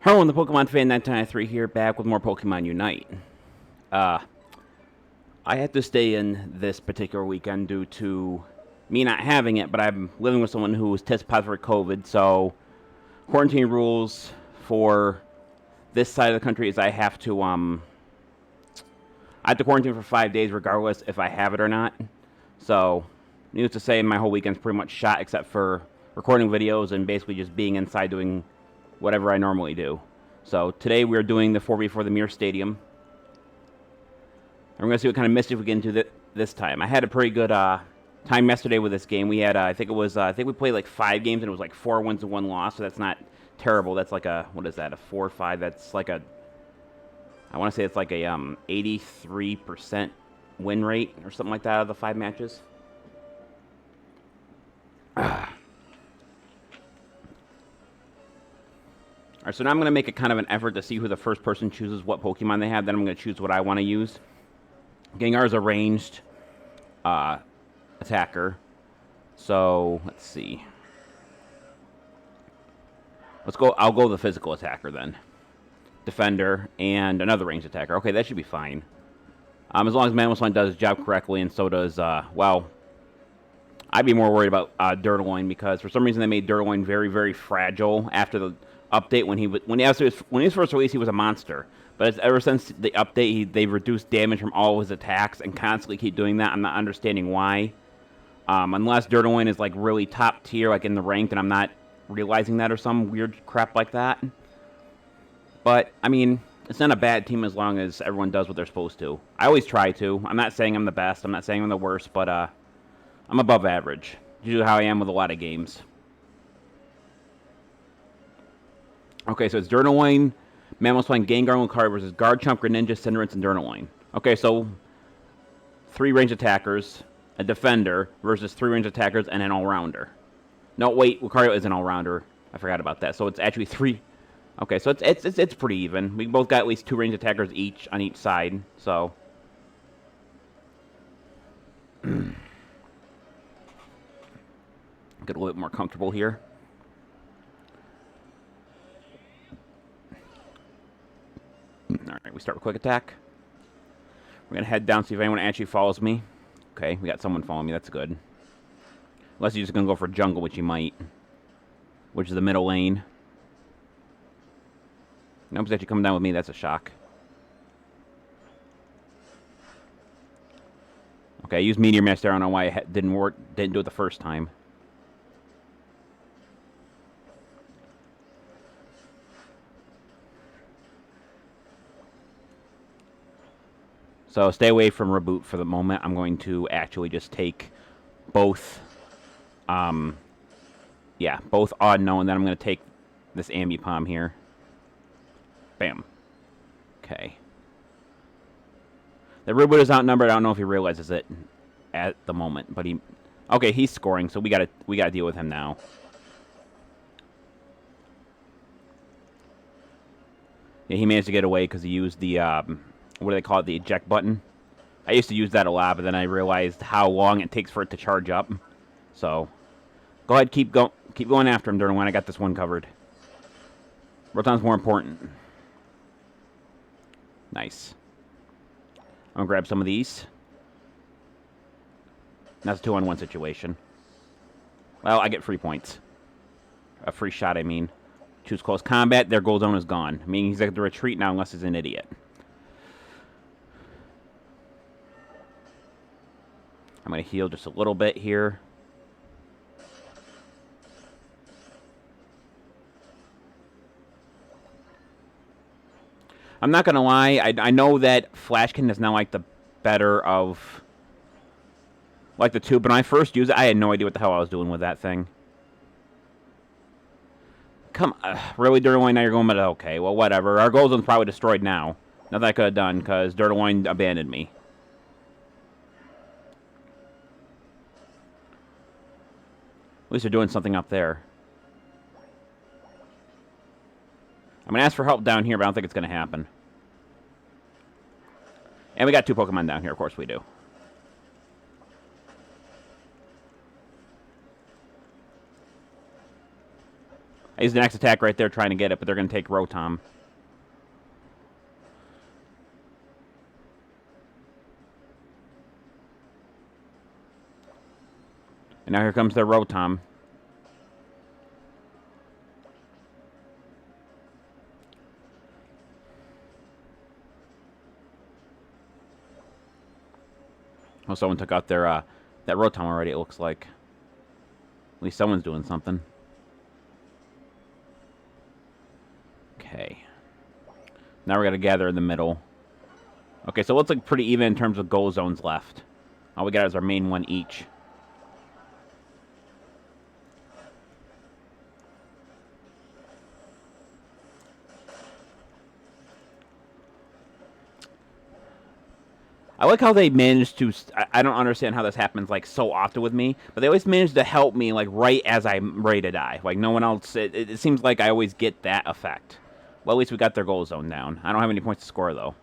Hello, the ThePokemonfan1993 here, back with more Pokemon Unite. Uh, I had to stay in this particular weekend due to me not having it, but I'm living with someone who was tested positive for COVID, so quarantine rules for this side of the country is I have to quarantine for 5 days regardless if I have it or not. So, needless to say, my whole weekend's pretty much shot except for recording videos and basically just being inside doing whatever I normally do. So today we're doing the 4v4 the Mirror Stadium. And we're going to see what kind of mischief we get into this time. I had a pretty good time yesterday with this game. We had, I think we played like 5 games and it was like 4 wins and 1 loss, so that's not terrible. That's like a, what is that, a 4 or 5? That's like a, I want to say it's like a 83% win rate or something like that out of the 5 matches. Alright, so now I'm going to make a kind of an effort to see who the first person chooses what Pokemon they have. Then I'm going to choose what I want to use. Gengar is a ranged attacker. So, let's see. I'll go the physical attacker then. Defender and another ranged attacker. Okay, that should be fine. As long as Mamoswine does his job correctly, and so does, well, I'd be more worried about Dirtaloin, because for some reason they made Dirtaloin very, very fragile after the update. When he was first released, he was a monster. But ever since the update, they've reduced damage from all of his attacks and constantly keep doing that. I'm not understanding why. Unless Dirtaloin is like really top tier, like in the ranked, and I'm not realizing that or some weird crap like that. But, I mean, it's not a bad team as long as everyone does what they're supposed to. I always try to. I'm not saying I'm the best. I'm not saying I'm the worst, but I'm above average. Usually how I am with a lot of games. Okay, so it's Dirtaloin, Mamoswine, Gengar, Lucario versus Garchomp, Greninja, Cinderace, and Dirtaloin. Okay, so 3 ranged attackers, a defender versus 3 ranged attackers, and an all-rounder. No, wait, Lucario is an all-rounder. I forgot about that. So it's actually 3. Okay, so it's pretty even. We both got at least 2 ranged attackers each on each side. So get a little bit more comfortable here. Alright, we start with Quick Attack. We're going to head down, see if anyone actually follows me. Okay, we got someone following me. That's good. Unless he's just going to go for Jungle, which he might. Which is the middle lane. Nope, he's actually coming down with me. That's a shock. Okay, I used Meteor Mash there. I don't know why it didn't do it the first time. So stay away from Reboot for the moment. I'm going to actually just take both, both Odd No, and then I'm going to take this Ambipom here. Bam. Okay. The Reboot is outnumbered. I don't know if he realizes it at the moment, but he... Okay, he's scoring, so we gotta deal with him now. Yeah, he managed to get away because he used the, what do they call it, the eject button. I used to use that a lot, but then I realized how long it takes for it to charge up. So, go ahead, keep going after him, Dirtaloin. I got this one covered. Roton's more important. Nice. I'm gonna grab some of these. That's a 2-on-1 situation. Well, I get free points. A free shot, I mean. Choose close combat. Their gold zone is gone. Meaning he's got to retreat now unless he's an idiot. I'm going to heal just a little bit here. I'm not going to lie. I know that Flashkin is now like the better of... like the two, but when I first used it, I had no idea what the hell I was doing with that thing. Come on. Really, Dirtaloin? Now you're going, but okay, well, whatever. Our gold zone's probably destroyed now. Nothing I could have done, because Dirtaloin abandoned me. At least they're doing something up there. I'm going to ask for help down here, but I don't think it's going to happen. And we got 2 Pokemon down here, of course we do. I used the next attack right there trying to get it, but they're going to take Rotom. And now here comes their Rotom. Oh, someone took out their that Rotom already, it looks like. At least someone's doing something. Okay. Now we're going to gather in the middle. Okay, so it looks like pretty even in terms of goal zones left. All we got is our main one each. I like how they managed to... I don't understand how this happens, like, so often with me, but they always manage to help me, like, right as I'm ready to die. Like, no one else... It seems like I always get that effect. Well, at least we got their goal zone down. I don't have any points to score, though.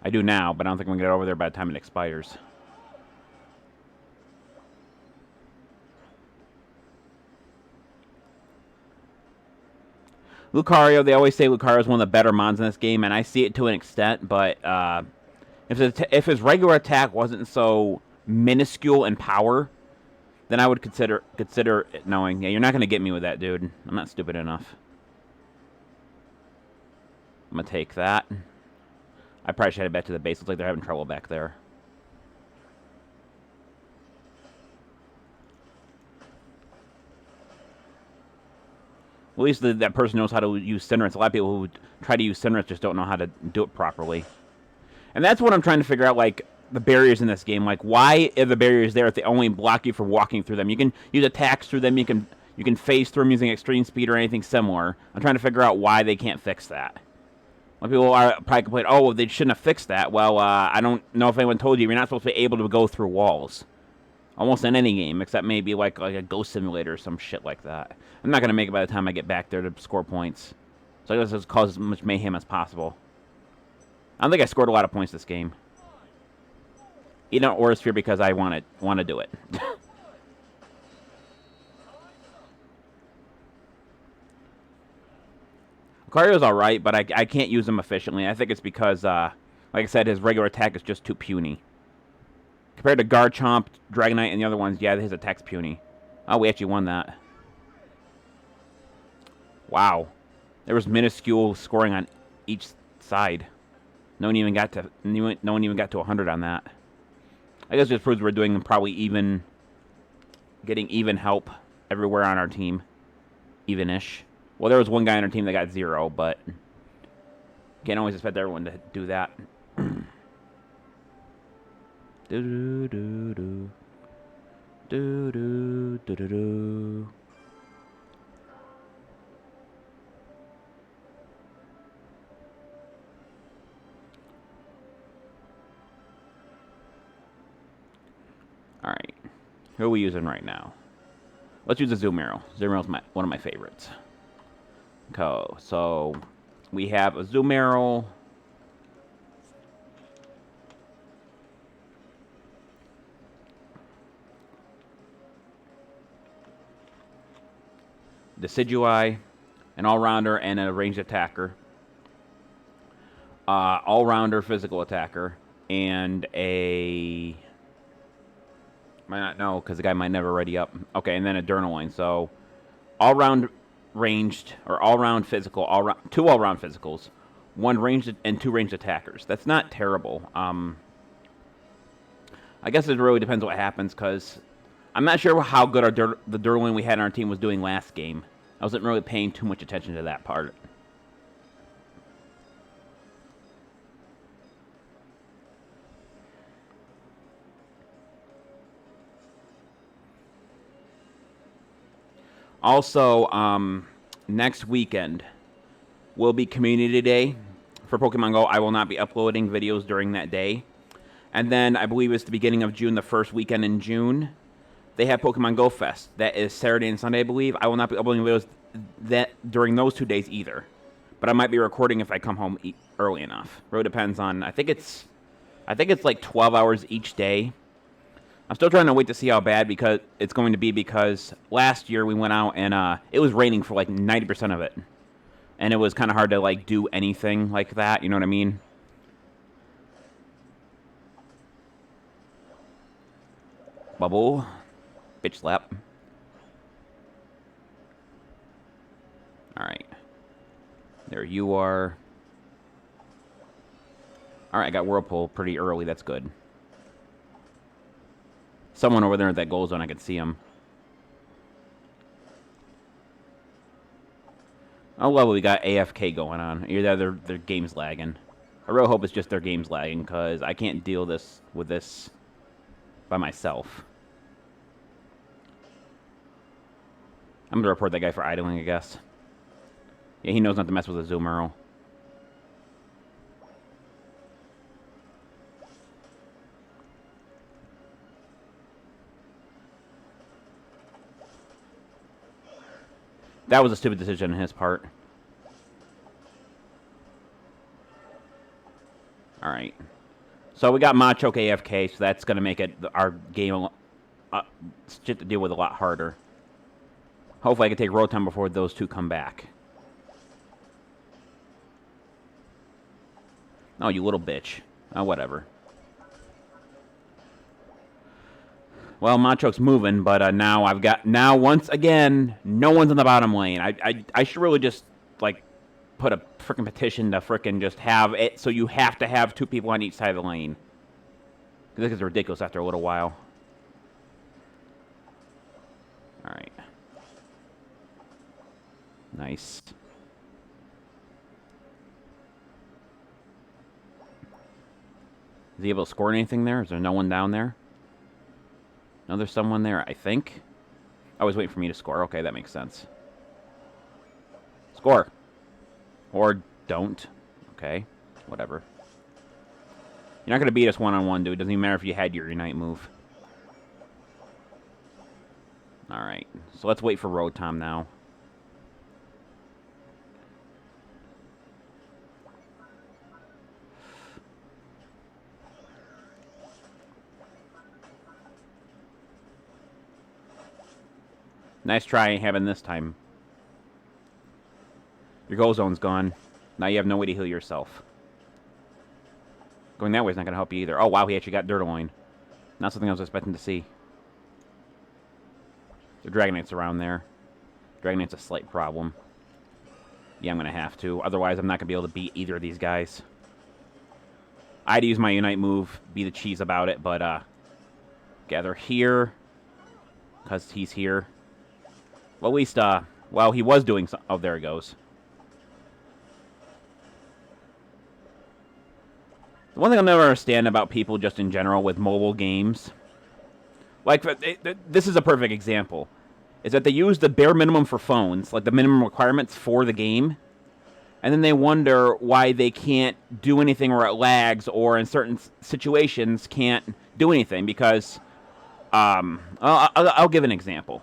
I do now, but I don't think I'm going to get over there by the time it expires. Lucario, they always say Lucario is one of the better mons in this game, and I see it to an extent, but if his regular attack wasn't so minuscule in power, then I would consider it knowing, yeah, you're not going to get me with that, dude. I'm not stupid enough. I'm going to take that. I probably should head back to the base. Looks like they're having trouble back there. At least that person knows how to use Cinderace. A lot of people who try to use Cinderace just don't know how to do it properly. And that's what I'm trying to figure out, like, the barriers in this game. Like, why are the barriers there if they only block you from walking through them? You can use attacks through them. You can phase through them using extreme speed or anything similar. I'm trying to figure out why they can't fix that. A lot of people are probably complaining, oh, they shouldn't have fixed that. Well, I don't know if anyone told you, you're not supposed to be able to go through walls. Almost in any game, except maybe like a Ghost Simulator or some shit like that. I'm not going to make it by the time I get back there to score points. So I guess let's cause as much mayhem as possible. I don't think I scored a lot of points this game. Even or Sphere because I want to do it. Lucario's alright, but I can't use him efficiently. I think it's because, like I said, his regular attack is just too puny. Compared to Garchomp, Dragonite, and the other ones, yeah, his attack's puny. Oh, we actually won that. Wow. There was minuscule scoring on each side. No one even got to 100 on that. I guess it just proves we're doing probably even, getting even help everywhere on our team. Even-ish. Well, there was one guy on our team that got 0, but can't always expect everyone to do that. Do do do do do do do do do. All right, who are we using right now? Let's use Azurmarill. Azurmarill's one of my favorites. So we have Azurmarill. Decidueye, an all-rounder and a ranged attacker. All-rounder physical attacker, and a... Might not know, because the guy might never ready up. Okay, and then a Dragonite. So, all-round ranged, or all-round physical, two all-round physicals, one ranged and 2 ranged attackers. That's not terrible. I guess it really depends what happens, because I'm not sure how good the Dragonite we had on our team was doing last game. I wasn't really paying too much attention to that part. Also, next weekend will be Community Day for Pokemon Go. I will not be uploading videos during that day. And then I believe it's the beginning of June, the first weekend in June, they have Pokemon Go Fest. That is Saturday and Sunday, I believe. I will not be uploading videos during those 2 days either. But I might be recording if I come home early enough. Really depends on, I think it's I think it's like 12 hours each day. I'm still trying to wait to see how bad because it's going to be because last year we went out and it was raining for like 90% of it. And it was kind of hard to like do anything like that, you know what I mean? Bubble. Bitch slap. Alright. There you are. Alright, I got Whirlpool pretty early. That's good. Someone over there at that goal zone, I could see him. Oh, well, we got AFK going on. Either their game's lagging. I really hope it's just their game's lagging, because I can't deal with this by myself. I'm going to report that guy for idling, I guess. Yeah, he knows not to mess with Azurmarill. That was a stupid decision on his part. Alright. So we got Machoke AFK, so that's going to make it our game shit to deal with a lot harder. Hopefully I can take Rotom before those two come back. Oh, you little bitch. Oh, whatever. Well, Machoke's moving, but now I've got... Now, once again, no one's in the bottom lane. I should really just, like, put a frickin' petition to frickin' just have it so you have to have two people on each side of the lane. Because this is ridiculous after a little while. Alright. Nice. Is he able to score anything there? Is there no one down there? No, there's someone there, I think. I was waiting for me to score. Okay, that makes sense. Score. Or don't. Okay, whatever. You're not going to beat us one-on-one, dude. Doesn't even matter if you had your Unite move. Alright, so let's wait for Rotom now. Nice try having this time. Your goal zone's gone. Now you have no way to heal yourself. Going that way is not going to help you either. Oh, wow, he actually got Dirtaloin. Not something I was expecting to see. The Dragonite's around there. Dragonite's a slight problem. Yeah, I'm going to have to. Otherwise, I'm not going to be able to beat either of these guys. I had to use my Unite move, be the cheese about it, but, gather here. Because he's here. Well, at least, well, he was doing some... Oh, there he goes. The one thing I'll never understand about people just in general with mobile games, like, this is a perfect example, is that they use the bare minimum for phones, like the minimum requirements for the game, and then they wonder why they can't do anything or it lags, or in certain situations can't do anything, because, I'll give an example.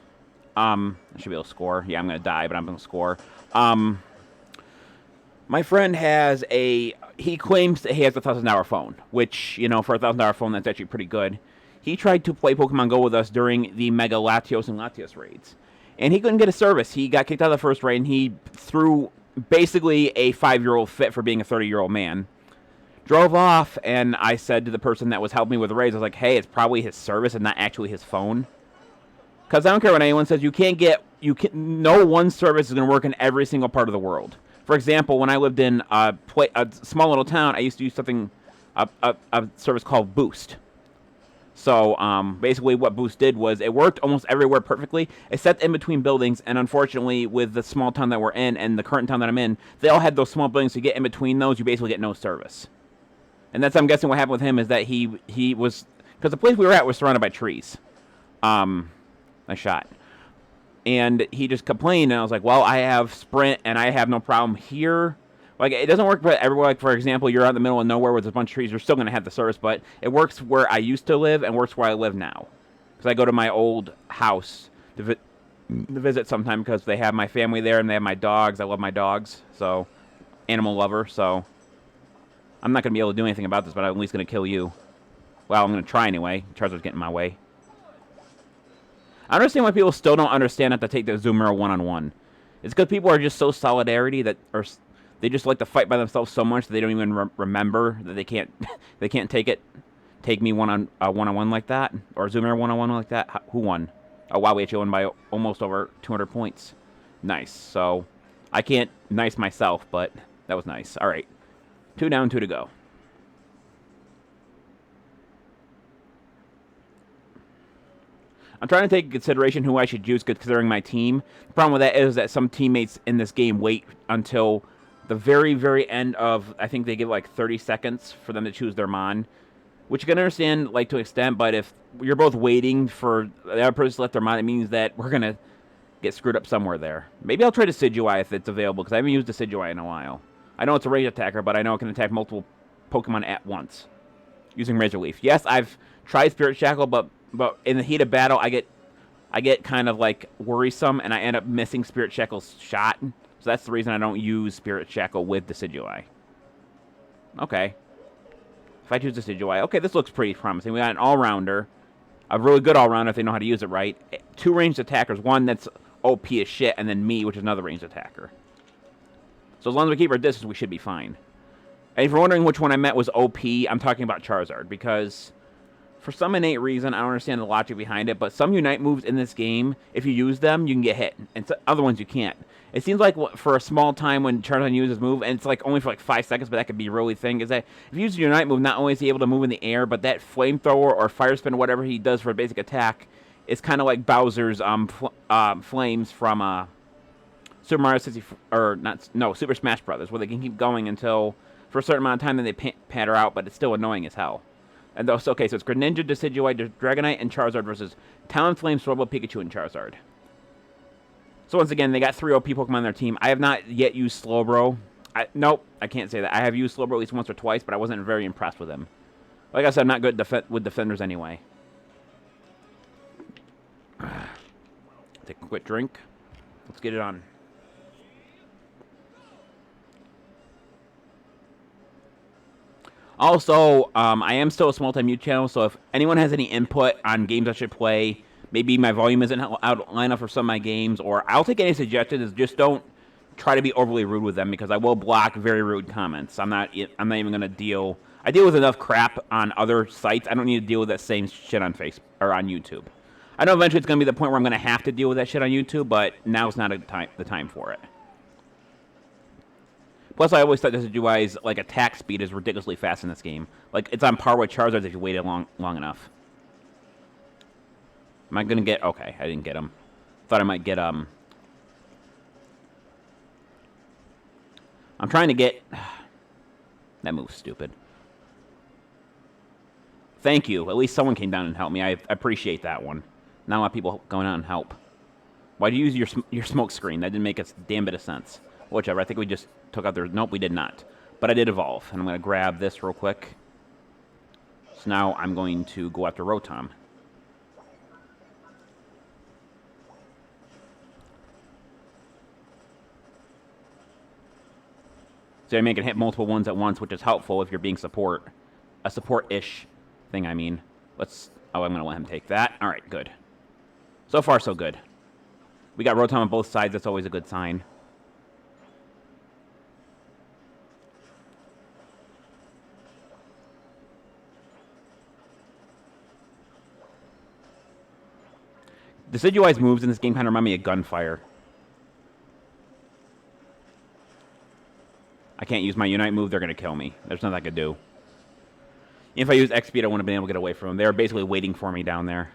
I should be able to score. Yeah, I'm going to die, but I'm going to score. My friend has he claims that he has a $1,000 phone, which, you know, for a $1,000 phone, that's actually pretty good. He tried to play Pokemon Go with us during the Mega Latios and Latios raids, and he couldn't get a service. He got kicked out of the first raid, and he threw basically a 5-year-old fit for being a 30-year-old man. Drove off, and I said to the person that was helping me with the raids, I was like, hey, it's probably his service and not actually his phone. Because I don't care what anyone says, no one service is going to work in every single part of the world. For example, when I lived in a small little town, I used to use something, a service called Boost. So, basically what Boost did was, it worked almost everywhere perfectly, except in between buildings, and unfortunately, with the small town that we're in, and the current town that I'm in, they all had those small buildings, so you get in between those, you basically get no service. And that's, I'm guessing, what happened with him, is that he was, because the place we were at was surrounded by trees. A shot. And he just complained, and I was like, well, I have Sprint, and I have no problem here. Like, it doesn't work everywhere. Like, for example, you're out in the middle of nowhere with a bunch of trees, you're still going to have the service, but it works where I used to live and works where I live now. Because I go to my old house to visit sometime because they have my family there, and they have my dogs. I love my dogs, so, animal lover, so. I'm not going to be able to do anything about this, but I'm at least going to kill you. Well, I'm going to try anyway. Charizard's getting in my way. I understand why people still don't understand how to take the Azurmarill one-on-one. It's because people are just so solidarity that, or they just like to fight by themselves so much that they don't even remember that they can't take me one-on-one like that, or Azurmarill one-on-one like that. Who won? Oh wow, we actually won by almost over 200 points. Nice. So I can't nice myself, but that was nice. All right, 2 down, 2 to go. I'm trying to take into consideration who I should use considering my team. The problem with that is that some teammates in this game wait until the very, very end of, I think they give like 30 seconds for them to choose their Mon, which you can understand like to an extent, but if you're both waiting for the other person to select their Mon, it means that we're going to get screwed up somewhere there. Maybe I'll try Decidueye if it's available, because I haven't used Decidueye in a while. I know it's a ranged attacker, but I know it can attack multiple Pokemon at once using Razor Leaf. Yes, I've tried Spirit Shackle, but in the heat of battle, I get kind of like worrisome, and I end up missing Spirit Shackle's shot. So that's the reason I don't use Spirit Shackle with Decidueye. Okay. If I choose Decidueye, okay, this looks pretty promising. We got an all-rounder, a really good all-rounder if they know how to use it right. 2 ranged attackers, one that's OP as shit, and then me, which is another ranged attacker. So as long as we keep our distance, we should be fine. And if you're wondering which one I meant was OP, I'm talking about Charizard, because for some innate reason, I don't understand the logic behind it, but some Unite moves in this game, if you use them, you can get hit, and other ones you can't. It seems like for a small time when Charizard uses move, and it's like only for like 5 seconds, but that could be a really thing, is that if you use your Unite move, not only is he able to move in the air, but that Flamethrower or Fire Spin or whatever he does for a basic attack is kind of like Bowser's flames from Super Mario 64, or not, no, Super Smash Brothers, where they can keep going until, for a certain amount of time, then they patter out, but it's still annoying as hell. And those, okay, so it's Greninja, Decidueye, Dragonite, and Charizard versus Talonflame, Swirlball, Pikachu, and Charizard. So once again, they got 3 OP Pokemon on their team. I have not yet used Slowbro. Nope, I can't say that. I have used Slowbro at least once or twice, but I wasn't very impressed with him. Like I said, I'm not good with defenders anyway. Take a quick drink. Let's get it on. Also, I am still a small-time YouTube channel, so if anyone has any input on games I should play, maybe my volume isn't out of line for some of my games, or I'll take any suggestions. Just don't try to be overly rude with them, because I will block very rude comments. I'm not even going to deal. I deal with enough crap on other sites. I don't need to deal with that same shit on Facebook or on YouTube. I know eventually it's going to be the point where I'm going to have to deal with that shit on YouTube, but now's not the time for it. Plus, I always thought Decidueye's like attack speed is ridiculously fast in this game. Like, it's on par with Charizard's if you waited long enough. Am I gonna get? Okay, I didn't get him. Thought I might get I'm trying to get. That move's stupid. Thank you. At least someone came down and helped me. I appreciate that one. Not a lot of people going out and help. Why'd you use your smoke screen? That didn't make a damn bit of sense. Whichever. I think we just took out their... Nope, we did not. But I did evolve. And I'm going to grab this real quick. So now I'm going to go after Rotom. So I can hit multiple ones at once, which is helpful if you're being support. A support-ish thing, I mean. Let's... Oh, I'm going to let him take that. All right, good. So far, so good. We got Rotom on both sides. That's always a good sign. Decidueye's moves in this game kind of remind me of Gunfire. I can't use my Unite move. They're going to kill me. There's nothing I could do. If I use X-Speed, I wouldn't have been able to get away from them. They were basically waiting for me down there.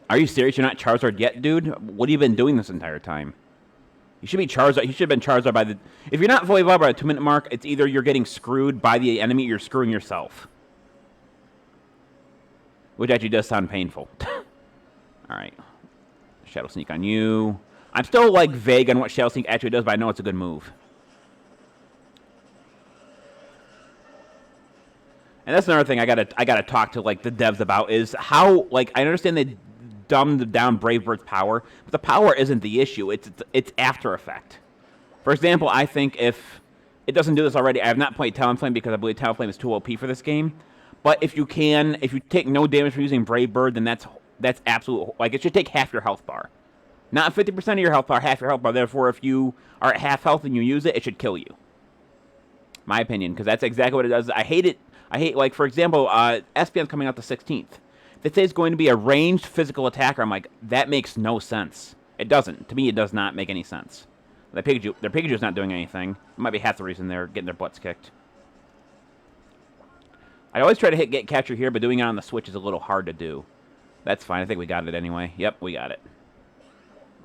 Are you serious? You're not Charizard yet, dude? What have you been doing this entire time? You should be Charizard. You should have been Charizard by the... If you're not fully evolved by the 2-minute mark, it's either you're getting screwed by the enemy or you're screwing yourself. Which actually does sound painful. Alright. Shadow Sneak on you. I'm still, like, vague on what Shadow Sneak actually does, but I know it's a good move. And that's another thing I gotta talk to, like, the devs about, is how, like, I understand they dumbed down Brave Bird's power, but the power isn't the issue. It's after effect. For example, I think if it doesn't do this already, I have not played Talonflame because I believe Talonflame is too OP for this game. But if you take no damage from using Brave Bird, then that's absolute. Like, it should take half your health bar. Not 50% of your health bar, half your health bar. Therefore, if you are at half health and you use it, it should kill you. My opinion, because that's exactly what it does. I hate it. Like, for example, Espion's coming out the 16th. If it says it's going to be a ranged physical attacker, I'm like, that makes no sense. It doesn't. To me, it does not make any sense. Their Pikachu's not doing anything. It might be half the reason they're getting their butts kicked. I always try to get catcher here, but doing it on the Switch is a little hard to do. That's fine. I think we got it anyway. Yep, we got it.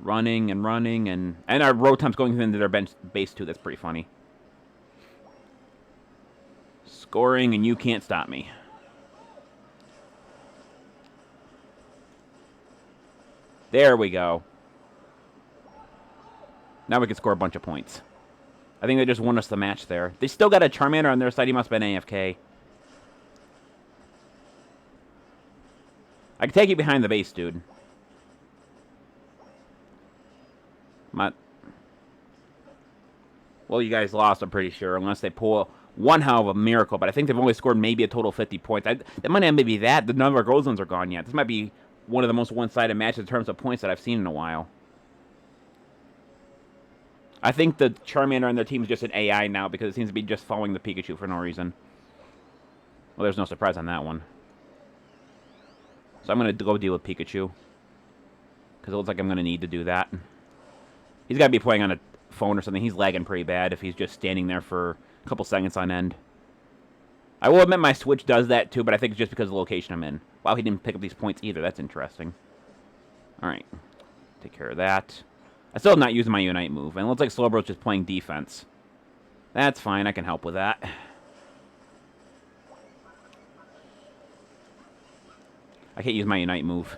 Running, and our Rotom's going into their base too. That's pretty funny. Scoring, and you can't stop me. There we go. Now we can score a bunch of points. I think they just won us the match there. They still got a Charmander on their side. He must have been AFK. I can take you behind the base, dude. Well, you guys lost, I'm pretty sure, unless they pull one hell of a miracle. But I think they've only scored maybe a total of 50 points. That might not be that. The number of goal zones are gone yet. This might be one of the most one-sided matches in terms of points that I've seen in a while. I think the Charmander on their team is just an AI now because it seems to be just following the Pikachu for no reason. Well, there's no surprise on that one. So I'm going to go deal with Pikachu. Because it looks like I'm going to need to do that. He's got to be playing on a phone or something. He's lagging pretty bad if he's just standing there for a couple seconds on end. I will admit my Switch does that too, but I think it's just because of the location I'm in. Wow, he didn't pick up these points either. That's interesting. Alright. Take care of that. I still have not used my Unite move, and it looks like Slowbro's just playing defense. That's fine, I can help with that. I can't use my Unite move.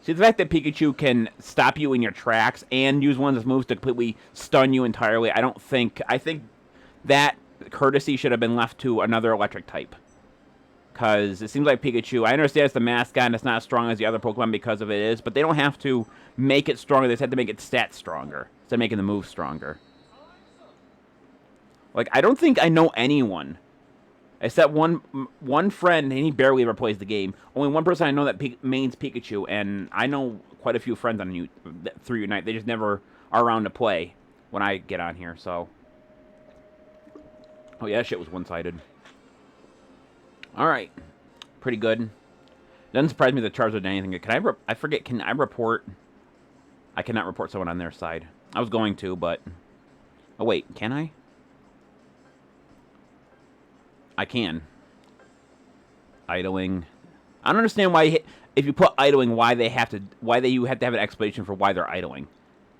See, the fact that Pikachu can stop you in your tracks and use one of his moves to completely stun you entirely, I think that courtesy should have been left to another electric type. Because it seems like Pikachu, I understand it's the mascot and it's not as strong as the other Pokemon because of it is, but they don't have to make it stronger. They just have to make its stats stronger instead of making the move stronger. Like, I don't think I know anyone, except one friend, and he barely ever plays the game. Only one person I know that mains Pikachu, and I know quite a few friends on through Unite. They just never are around to play when I get on here, so. Oh yeah, that shit was one-sided. Alright. Pretty good. Doesn't surprise me that Charizard did anything. I forget, can I report? I cannot report someone on their side. I was going to, but. Oh wait, can I? I can. Idling. I don't understand why, if you put idling, why you have to have an explanation for why they're idling.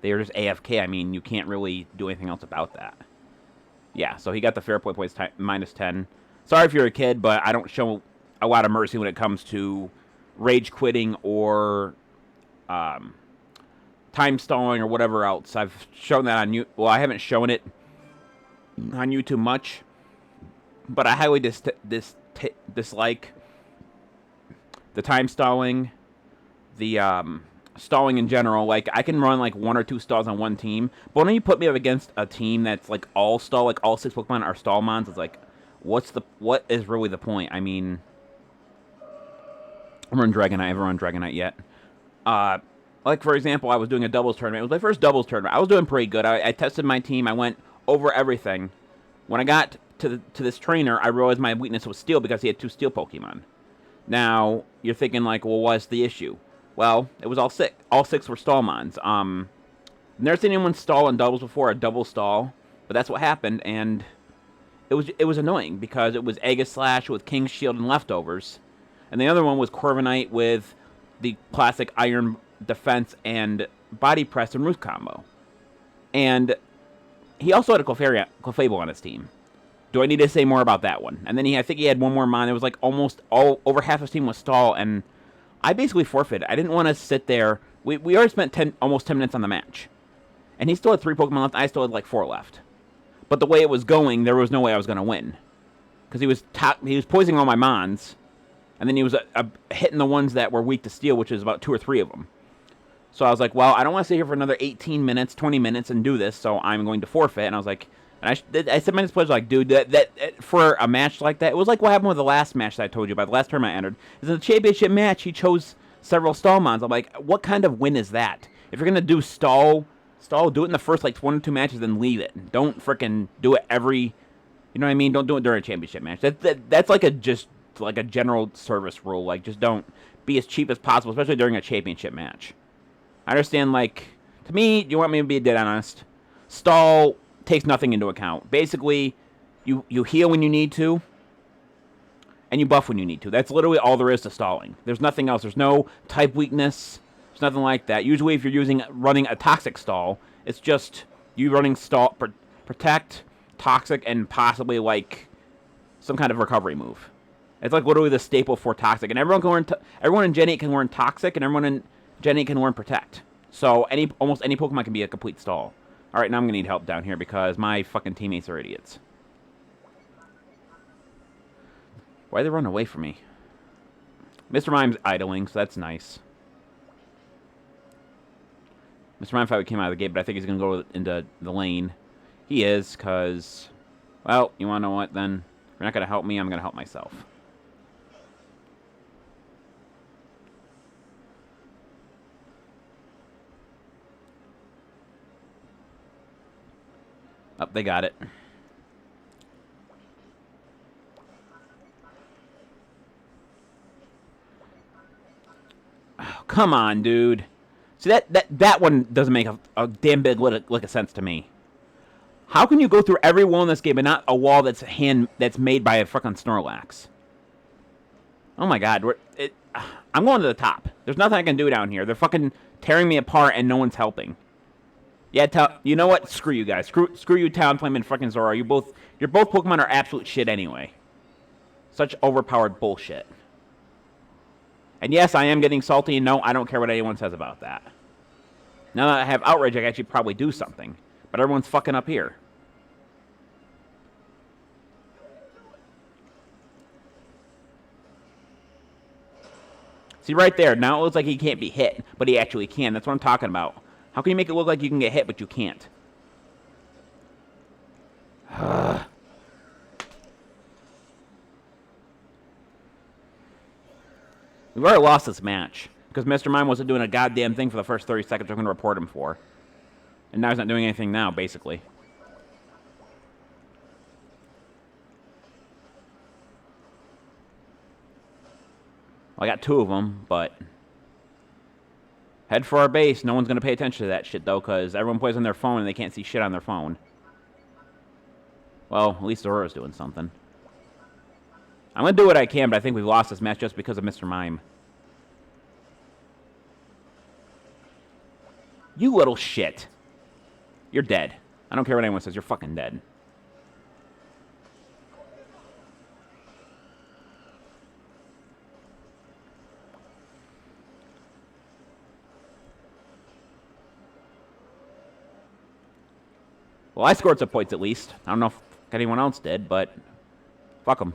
They are just AFK. I mean, you can't really do anything else about that. Yeah, so he got the fair play points minus 10. Sorry if you're a kid, but I don't show a lot of mercy when it comes to rage quitting or time stalling or whatever else. I've shown that on well, I haven't shown it on YouTube much, but I highly dislike the time stalling, the stalling in general. Like, I can run like 1 or 2 stalls on one team, but when you put me up against a team that's like all stall, like all 6 Pokemon are stall mons, it's like, what is really the point? I mean, I haven't run Dragonite yet. Like, for example, I was doing a doubles tournament. It was my first doubles tournament. I was doing pretty good. I tested my team. I went over everything. When I got to this trainer, I realized my weakness was Steel because he had 2 Steel Pokemon. Now, you're thinking, like, well, what's the issue? Well, it was all 6. All 6 were Stallmons. Never seen anyone stall in doubles before, a double stall. But that's what happened, and it was annoying because it was Aegislash with King's Shield and Leftovers. And the other one was Corviknight with the classic Iron Defense and Body Press and Roost combo. And he also had a Clefable on his team. Do I need to say more about that one? And then I think he had one more Mon. It was like almost over half his team was stall, and I basically forfeited. I didn't want to sit there. We already spent almost 10 minutes on the match. And he still had 3 Pokemon left. I still had like 4 left. But the way it was going, there was no way I was going to win. Because he was poisoning all my Mons. And then he was hitting the ones that were weak to Steel, which is about 2 or 3 of them. So I was like, well, I don't want to stay here for another 18 minutes, 20 minutes and do this, so I'm going to forfeit. And I was like, and I said my displeasure, like, dude, that for a match like that, it was like what happened with the last match that I told you about, the last tournament I entered. Is in the championship match, he chose several stall mons. I'm like, what kind of win is that? If you're going to do stall, do it in the first, like, 1 or 2 matches, then leave it. Don't freaking do it every, you know what I mean? Don't do it during a championship match. That's like a general service rule. Like, just don't be as cheap as possible, especially during a championship match. I understand, like, to me, you want me to be dead honest, stall takes nothing into account. Basically, you heal when you need to, and you buff when you need to. That's literally all there is to stalling. There's nothing else. There's no type weakness. There's nothing like that. Usually, if you're running a toxic stall, it's just you running stall, protect, toxic, and possibly, like, some kind of recovery move. It's like literally the staple for toxic. And everyone in Gen 8 can learn toxic, and everyone in Gen 8 can learn protect. So almost any Pokemon can be a complete stall. Alright, now I'm going to need help down here because my fucking teammates are idiots. Why'd they run away from me? Mr. Mime's idling, so that's nice. Mr. Mime probably came out of the gate, but I think he's going to go into the lane. He is, because... Well, you want to know what, then? If you're not going to help me, I'm going to help myself. Oh, they got it. Oh, come on, dude. See, that one doesn't make a damn big lick of sense to me. How can you go through every wall in this game and not a wall that's made by a fucking Snorlax? Oh my god, I'm going to the top. There's nothing I can do down here. They're fucking tearing me apart and no one's helping. Yeah, you know what? Screw you guys. Screw you, Talonflame and fucking Zora. Your both Pokemon are absolute shit anyway. Such overpowered bullshit. And yes, I am getting salty, and no, I don't care what anyone says about that. Now that I have Outrage, I can actually probably do something. But everyone's fucking up here. See, right there, now it looks like he can't be hit, but he actually can. That's what I'm talking about. How can you make it look like you can get hit, but you can't? We've already lost this match, because Mr. Mime wasn't doing a goddamn thing for the first 30 seconds we're going to report him for. And now he's not doing anything now, basically. Well, I got 2 of them, but... Head for our base. No one's going to pay attention to that shit, though, because everyone plays on their phone and they can't see shit on their phone. Well, at least Aurora's doing something. I'm going to do what I can, but I think we've lost this match just because of Mr. Mime. You little shit. You're dead. I don't care what anyone says. You're fucking dead. Well, I scored some points at least. I don't know if anyone else did, but fuck them.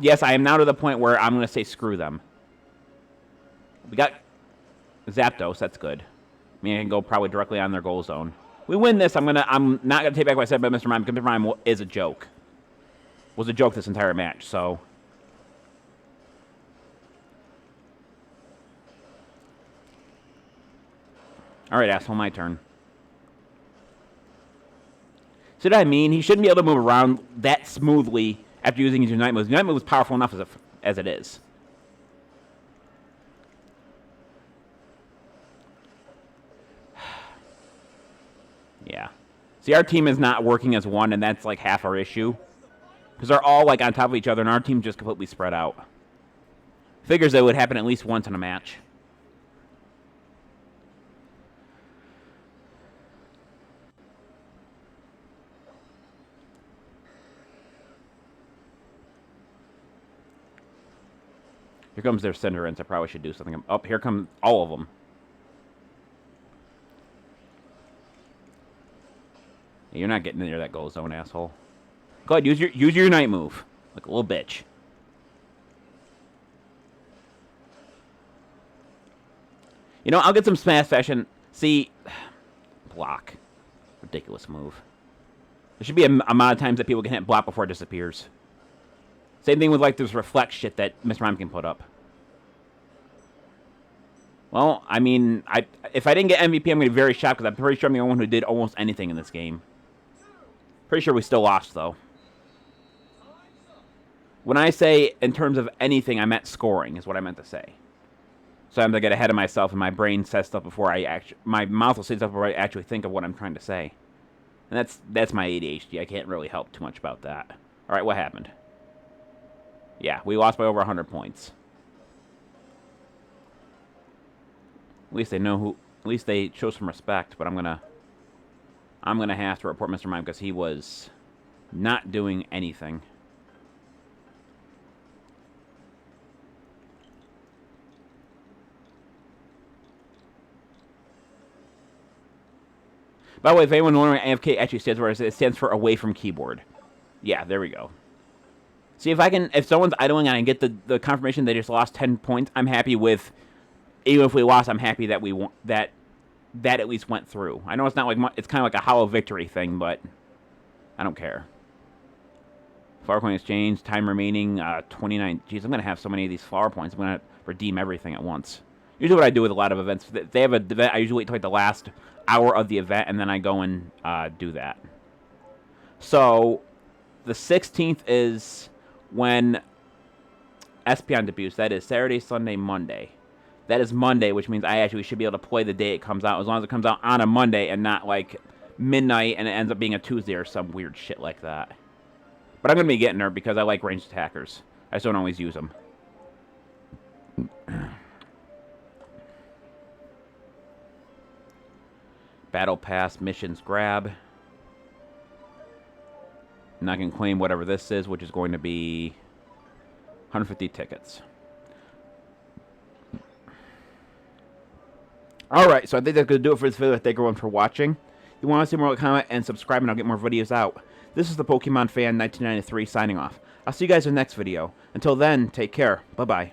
Yes, I am now to the point where I'm going to say screw them. We got Zapdos, that's good. I mean, I can go probably directly on their goal zone. We win this, I'm not going to take back what I said about Mr. Mime, because Mr. Mime is a joke. Was a joke this entire match, so... Alright, asshole, my turn. See what I mean? He shouldn't be able to move around that smoothly after using his Unite move. Unite move is powerful enough as it is. Yeah. See, our team is not working as one, and that's like half our issue. Because they're all like on top of each other, and our team's just completely spread out. Figures that would happen at least once in a match. Here comes their Cinderace. I probably should do something. Oh, here come all of them. Yeah, you're not getting near that goal zone, asshole. Go ahead, use your Unite move. Like a little bitch. You know, I'll get some Smash Fashion. See, block. Ridiculous move. There should be a amount of times that people can hit block before it disappears. Same thing with, like, this reflect shit that Mr. Mime can put up. Well, I mean, if I didn't get MVP, I'm going to be very shocked, because I'm pretty sure I'm the only one who did almost anything in this game. Pretty sure we still lost, though. When I say in terms of anything, I meant scoring, is what I meant to say. So I'm going to get ahead of myself, and my brain says stuff before I actually... My mouth will say stuff before I actually think of what I'm trying to say. And that's my ADHD. I can't really help too much about that. All right, what happened? Yeah, we lost by over 100 points. At least they know who... At least they show some respect, but I'm gonna have to report Mr. Mime because he was not doing anything. By the way, if anyone's wondering what AFK actually stands for, it stands for away from keyboard. Yeah, there we go. See, if someone's idling and I get the confirmation they just lost 10 points, I'm happy with, even if we lost, I'm happy that we won, that at least went through. I know it's not like it's kind of like a hollow victory thing, but I don't care. Flower coin exchange, time remaining, 29. Jeez, I'm going to have so many of these flower points. I'm going to redeem everything at once. Usually what I do with a lot of events, if they have an event, I usually wait till like the last hour of the event, and then I go and do that. So, the 16th is when Espeon debuts. That is Saturday, Sunday, Monday. That is Monday, which means I actually should be able to play the day it comes out, as long as it comes out on a Monday and not like midnight and it ends up being a Tuesday or some weird shit like that. But I'm going to be getting there because I like ranged attackers. I just don't always use them. Battle Pass, missions, grab. And I can claim whatever this is, which is going to be 150 tickets. Alright, so I think that's going to do it for this video. Thank everyone for watching. If you want to see more, comment and subscribe, and I'll get more videos out. This is the Pokemon Fan 1993 signing off. I'll see you guys in the next video. Until then, take care. Bye-bye.